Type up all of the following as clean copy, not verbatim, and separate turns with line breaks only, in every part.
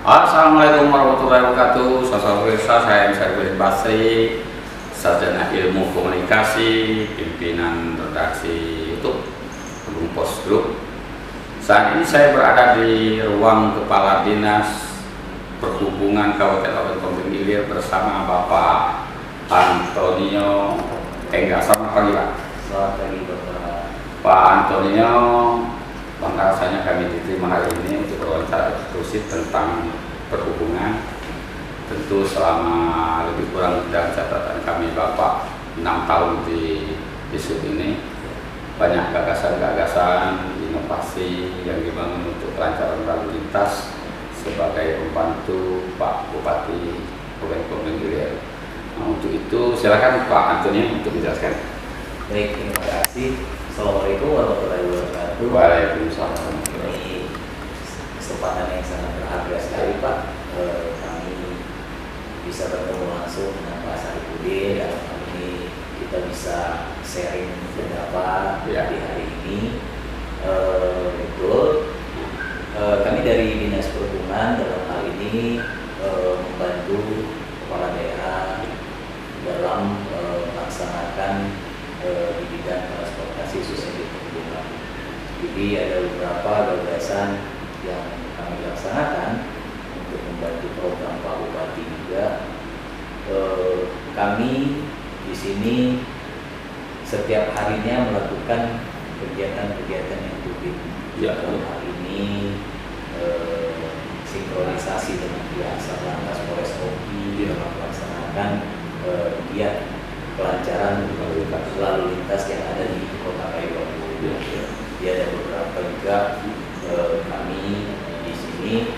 Assalamualaikum warahmatullahi wabarakatuh. Saya Syarifudin Basri, sarjana ilmu komunikasi, pimpinan redaksi YouTube Rumpos Group. Saat ini saya berada di ruang Kepala Dinas Perhubungan Kabupaten Kompeng Ilir bersama Bapak Antonio Engga. Selamat pagi, Pak.
Selamat pagi, Bapak.
Pak Antonio, bangga rasanya kami diterima hari ini untuk berwawancara eksklusif tentang perhubungan. Tentu selama lebih kurang dari catatan kami Bapak 6 tahun di isu ini, banyak gagasan-gagasan inovasi yang dibangun untuk kelancaran lalu lintas sebagai pembantu Pak Bupati Kabupaten Kompeng Ilir. Nah, untuk itu silakan Pak Antonio untuk menjelaskan.
Baik, terima kasih. Assalamualaikum warahmatullahi wabarakatuh.
Waalaikumsalam.
Ini kesempatan yang sangat berharga sekali, Pak. Kami bisa bertemu langsung dengan Pak Syarifudin. Dalam hal ini kita bisa sharing pendapat di hari ini. Betul. Kami dari Dinas Perhubungan dalam hal ini membantu kepala daerah dalam melaksanakan di bidang transportasi khususnya di perhubungan. Jadi ada beberapa gagasan yang kami laksanakan untuk membantu program Pak Bupati juga. Kami di sini setiap harinya melakukan kegiatan-kegiatan yang rutin. Dalam hal ini sinkronisasi dengan pihak Satlantas Polres Oki dalam melaksanakan giat kelancaran lalu lintas yang ada di Kota Kayu. Jadi ada beberapa juga kami di sini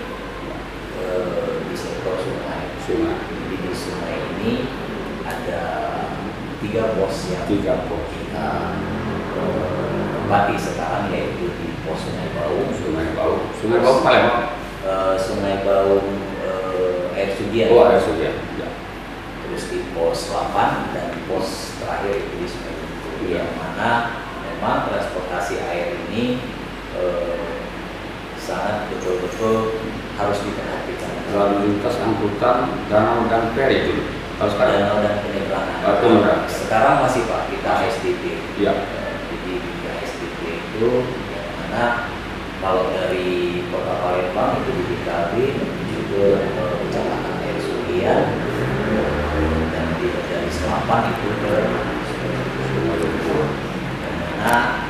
di sektor sungai. Jadi di sungai ini ada 3 pos yang kita tempati sekarang, yaitu di pos Sungai Baung.
Sungai Baung Palembang.
Sungai Baung Air Sugian.
Oh, Air Sugian. Ya.
Terus di pos 8 dan di pos terakhir itu di Sungai Buntu, yang mana memang transportasi air ini sangat betul-betul harus diperhatikan.
Lalu lintas angkutan danau dan feri itu harus ada.
Danau dan penyeberangan. Sekarang masih Pak, kita SDP.
Iya.
Jadi di SDP itu yang mana kalau dari Kota Palembang itu di BKB menuju ke Kecamatan Air Sugian, dan dari Selapan itu ke Sungai Lumpur. Karena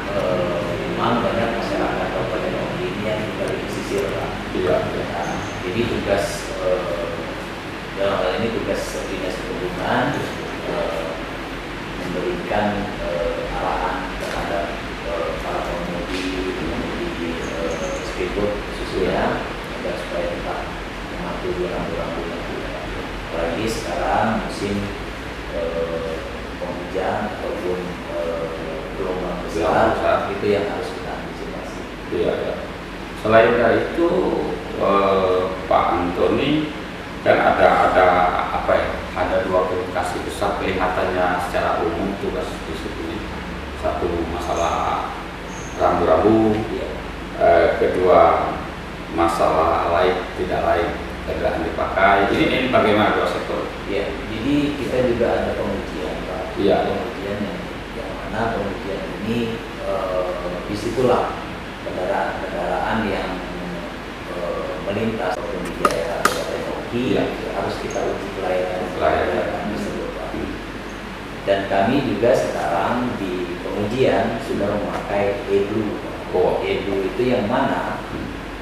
memang banyak masyarakat Kabupaten Oki ini yang tinggal di pesisir, Pak.
Iya.
Nah, jadi tugas dalam hal ini tugas Dinas Perhubungan memberikan arahan terhadap para pengemudi speedboat khususnya agar supaya tetap mematuhi rambu-rambu. Apalagi sekarang musim penghujan ataupun gelombang besar, itu yang harus kita antisipasi.
Iya. Selain dari itu, Pak Antoni, kan ada 2 aplikasi besar kelihatannya secara umum tugas di sini. Satu masalah rambu-rambu, kedua masalah laik tidak laik kendaraan dipakai. Ini bagaimana 2 sektor?
Ya, jadi kita juga ada pengujian, Pak.
Iya.
Pengujian yang mana pengujian ini disitulah kendaraan yang melintas di daerah Kabupaten Oki harus kita uji kelayakan tersebut, Pak. Dan kami juga sekarang di pengujian sudah memakai e-Blue. E-Blue itu yang mana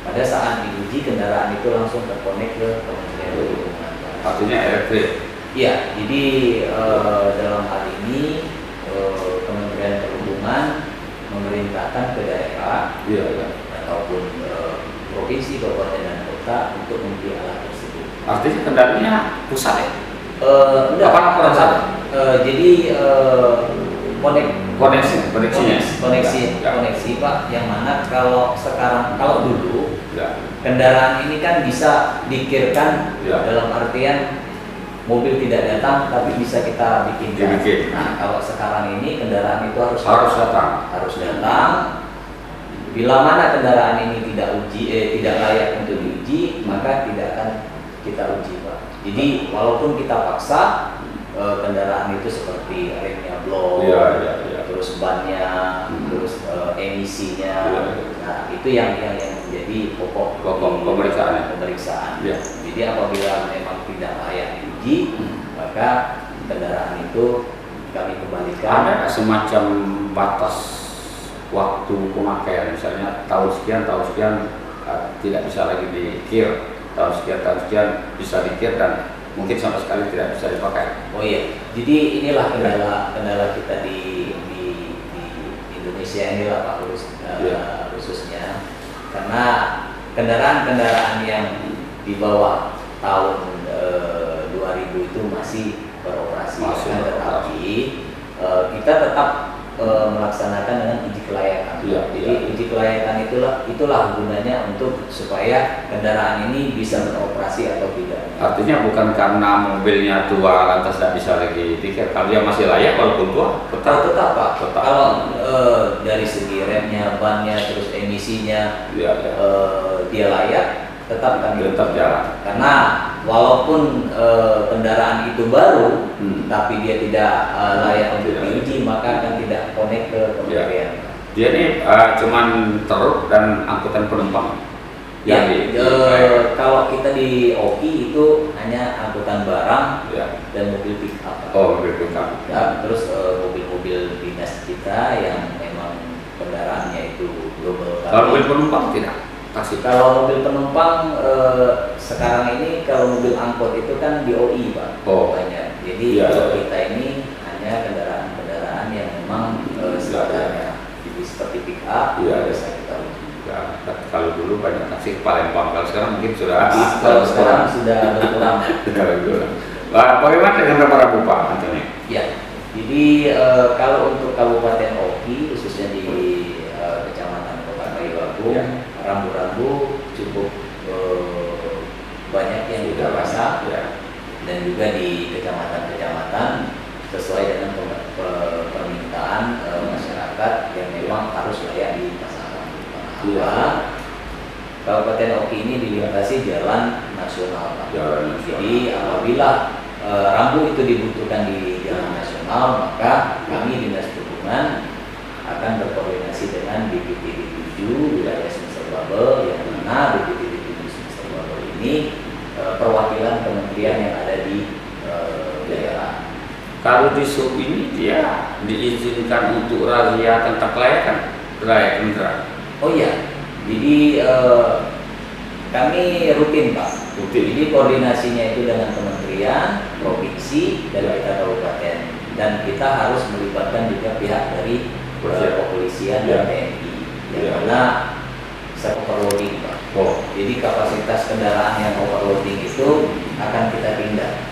pada saat diuji kendaraan itu langsung terkonek ke Kementerian Perhubungan.
Artinya elektrik.
Iya, jadi dalam hal ini Kementerian Perhubungan memerintahkan ke daerah ataupun provinsi, kabupaten dan kota untuk membeli alat tersebut.
Artinya kendalinya pusat ya?
Enggak. Jadi koneksi Pak, yang mana kalau dulu kendaraan ini kan bisa dikirkan dalam artian mobil tidak datang tapi bisa kita bikinkan. Nah, kalau sekarang ini kendaraan itu harus datang Bila mana kendaraan ini tidak layak untuk diuji, maka tidak akan kita uji, Pak. Jadi walaupun kita paksa kendaraan itu seperti remnya blok, terus bannya, terus emisinya, nah itu yang menjadi pokok pemeriksaan. Ya. Jadi apabila memang tidak layak diuji, maka kendaraan itu kami kembalikan.
Ada semacam batas waktu pemakaian, misalnya tahun sekian tidak bisa lagi dikir, tahun sekian bisa dikir dan mungkin sama sekali tidak bisa dipakai.
Oh iya, jadi inilah kendala kita di Indonesia inilah Pak khususnya, karena kendaraan yang di bawah tahun 2000 itu masih beroperasi, tetapi kita tetap melaksanakan dengan uji kelayakan. Jadi uji kelayakan itulah gunanya untuk supaya kendaraan ini bisa beroperasi atau tidak.
Artinya bukan karena mobilnya tua lantas tidak bisa lagi dikir. Kalau dia masih layak walaupun tua,
tetap Pak. Kalau dari segi remnya, bannya, terus emisinya dia layak, tetap
jalan.
Karena walaupun kendaraan itu baru, tapi dia tidak layak untuk diuji, maka akan tidak connect ke kementerian.
Dia ini cuman truk dan angkutan penumpang.
Kalau kita di OKI itu hanya angkutan barang dan mobil pick up.
Mobil pick up.
Ya, terus mobil-mobil dinas kita yang memang kendaraannya itu global.
Kalau mobil penumpang tidak.
Kalau mobil penumpang sekarang ini kalau mobil angkot itu kan di OI Pak, banyak. Jadi kalau kita ini hanya kendaraan-kendaraan yang memang seadanya, seperti pick up, bisa kita uji.
Kalau dulu banyak taksi ke Palembang, kalau sekarang mungkin sudah
sudah berkurang.
Bagaimana dengan para Bapak Antoni?
Ya, jadi kalau untuk Kabupaten Oki khususnya di Kecamatan Kota Kayu Agung, rambu-rambu cukup banyak yang kita pasang, dan juga di kecamatan-kecamatan sesuai dengan permintaan masyarakat yang memang harus layak dipasangkan. Kabupaten Oki ini dilintasi jalan nasional. Jadi apabila rambu itu dibutuhkan di jalan nasional, maka kami Dinas Perhubungan akan berkoordinasi dengan BPTD 7 wilayah Semester Babel, yang mana BPTD 7 Semester Babel ini perwakilan kementerian yang ada di daerah.
Kalau di sub ini dia diizinkan untuk razia tentang kelayakan kendaraan.
Oh iya, jadi kami rutin Pak. Jadi koordinasinya itu dengan kementerian, provinsi, dan kita kabupaten. Dan kita harus melibatkan juga pihak dari kepolisian dan TNI. Yang mana overloading Pak. Jadi kapasitas kendaraan yang overloading itu akan kita tindak.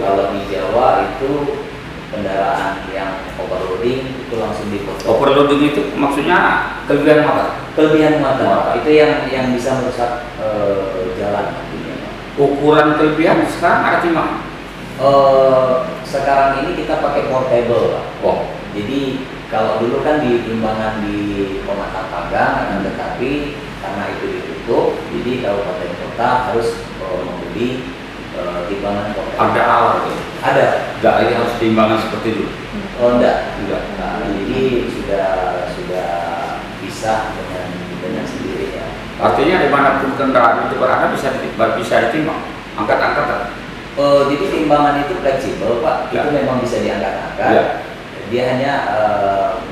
Kalau di Jawa itu kendaraan yang overloading itu langsung dipotong.
Overloading itu maksudnya kelebihan muatan?
Kelebihan muatan. Itu yang bisa merusak jalan nantinya.
Ukuran kelebihan sekarang ada timbangan?
Sekarang ini kita pakai portable Pak. Jadi kalau dulu kan di timbangan di pematang panggang, tetapi karena itu ditutup, jadi kabupaten kota harus membeli timbangan portable. Ada
alat?
Ada.
Enggak, ini harus timbangan seperti dulu?
Enggak. Nah, jadi sudah bisa dengan sendirinya.
Artinya dimanapun kendaraan itu berada bisa ditimbang, angkat-angkat.
Jadi timbangan itu fleksibel Pak, itu memang bisa diangkat-angkat. Dia hanya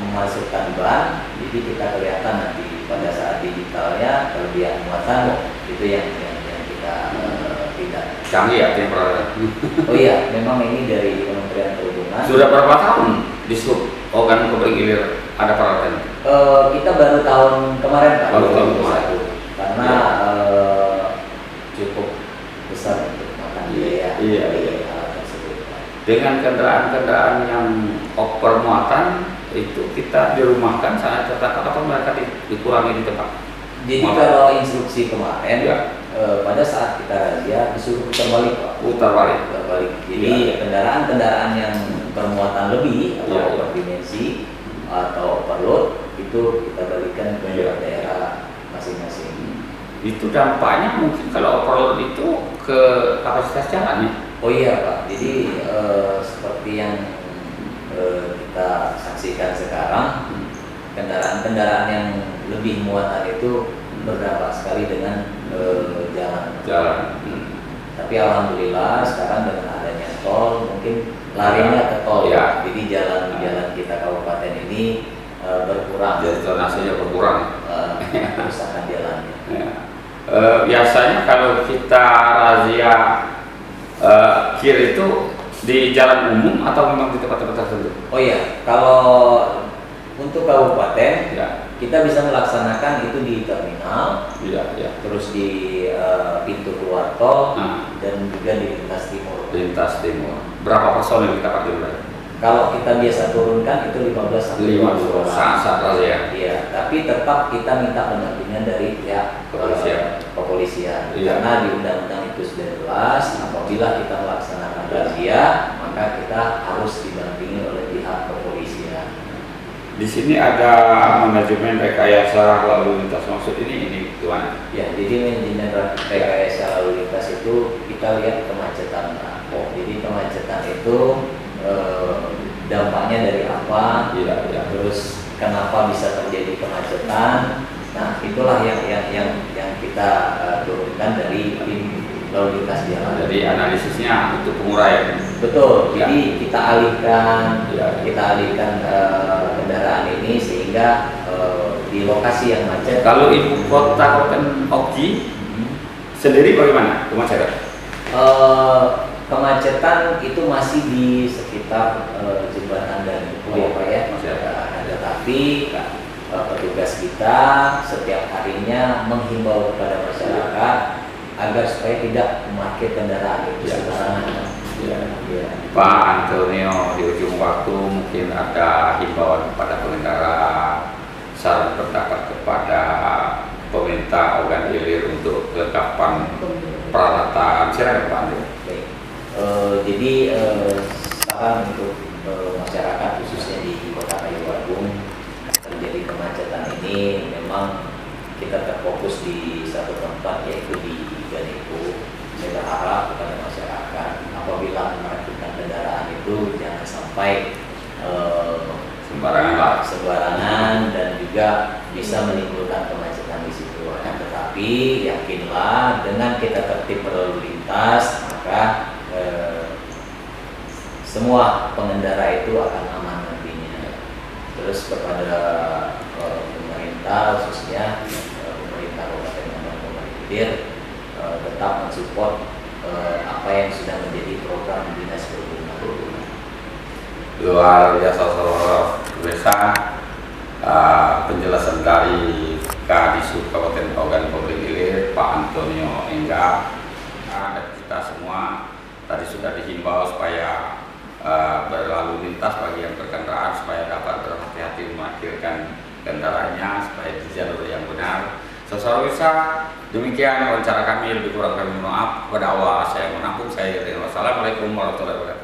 memasukkan ban, jadi kita kelihatan nanti pada saat digitalnya kelebihan muatan itu yang kita tidak.
Canggih ya tim peralatan.
Oh iya, memang ini dari Kementerian Perhubungan.
Sudah berapa tahun di sub organ Kobring Ilir ada peralatan?
Kita baru tahun kemarin Pak.
Baru tahun kemarin.
Karena cukup besar untuk makan biaya.
Dengan kendaraan-kendaraan yang over muatan itu kita dirumahkan saat katakan atau mereka dikurangi di tempat.
Jadi kalau instruksi kemarin pada saat kita razia disuruh putar balik Pak. Putar balik. Jadi kendaraan-kendaraan yang bermuatan lebih atau overdimensi atau overload itu kita balikan ke daerah
Itu dampaknya mungkin kalau overload itu ke kapasitas jalan ya.
Oh iya Pak, jadi seperti yang kita saksikan sekarang, kendaraan-kendaraan yang lebih muatan itu berdampak sekali dengan jalan. Tapi alhamdulillah sekarang dengan adanya tol mungkin larinya ke tol
ya.
Jadi jalan-jalan kita kabupaten ini berkurang.
Jadi zonasinya berkurang.
Kerusakan jalannya.
Ya. Biasanya kalau kita razia kir itu di jalan umum atau memang di tempat-tempat tertentu?
Oh iya, kalau untuk kabupaten
ya,
kita bisa melaksanakan itu di terminal,
terus
di pintu keluar tol, dan juga di lintas timur.
Lintas timur. Berapa personil kita pakai berarti?
Kalau kita biasa turunkan itu 15 sampai 20 orang.
Saat razia.
Iya, tapi tetap kita minta pendampingan dari pihak kepolisian. Karena di Undang-Undang itu 19, apabila kita melaksanakan razia, maka kita harus didampingi oleh pihak kepolisian.
Di sini ada manajemen rekayasa lalu lintas, maksud ini gimana?
Ya, jadi manajemen rekayasa lalu lintas itu kita lihat kemacetan. Jadi kemacetan itu dampaknya dari apa? Terus kenapa bisa terjadi kemacetan? Nah, itulah yang kita turunkan dari tim lalu lintas jalan.
Jadi analisisnya untuk penguraian.
Betul. Jadi kita alihkan kendaraan ini sehingga di lokasi yang macet.
Kalau ibu kota Kabupaten Oki sendiri bagaimana kemacetan?
Kemacetan itu masih di sekitar jembatan dan Pak ya. Tetapi petugas kita setiap harinya menghimbau kepada masyarakat agar supaya tidak memarkir kendaraan itu sembarangan.
Pak Antonio, di ujung waktu mungkin ada himbauan kepada pengendara, saran pendapat kepada pemerintah Ogan Ilir untuk kelengkapan peralatan. Silakan Pak Antonio.
Jadi saran untuk masyarakat khususnya di Kota Kayu Agung terjadi kemacetan ini memang kita terfokus di satu tempat yaitu di Ganepo. Saya berharap kepada masyarakat apabila memarkirkan kendaraan itu jangan sampai sembarangan dan juga bisa menimbulkan kemacetan di situ. Tetapi yakinlah dengan kita tertib berlalu lintas maka semua pengendara itu akan aman nantinya. Terus kepada pemerintah khususnya pemerintah Kabupaten Bandung Ilir tetap mensupport apa yang sudah menjadi program dinas perhubungan.
Luar biasa penjelasan dari Kadisub Kabupaten Ogan Ilir Pak Antonio Engga. Dan kita semua tadi sudah dihimbau supaya berlalu lintas bagi yang berkendaraan supaya dapat berhati-hati memarkirkan kendaraannya supaya di jalur yang benar. Saudara bisa demikian wawancara kami, lebih kurang kami mohon maaf kepada Allah. Saya menampung, saya Wassalamualaikum warahmatullahi wabarakatuh.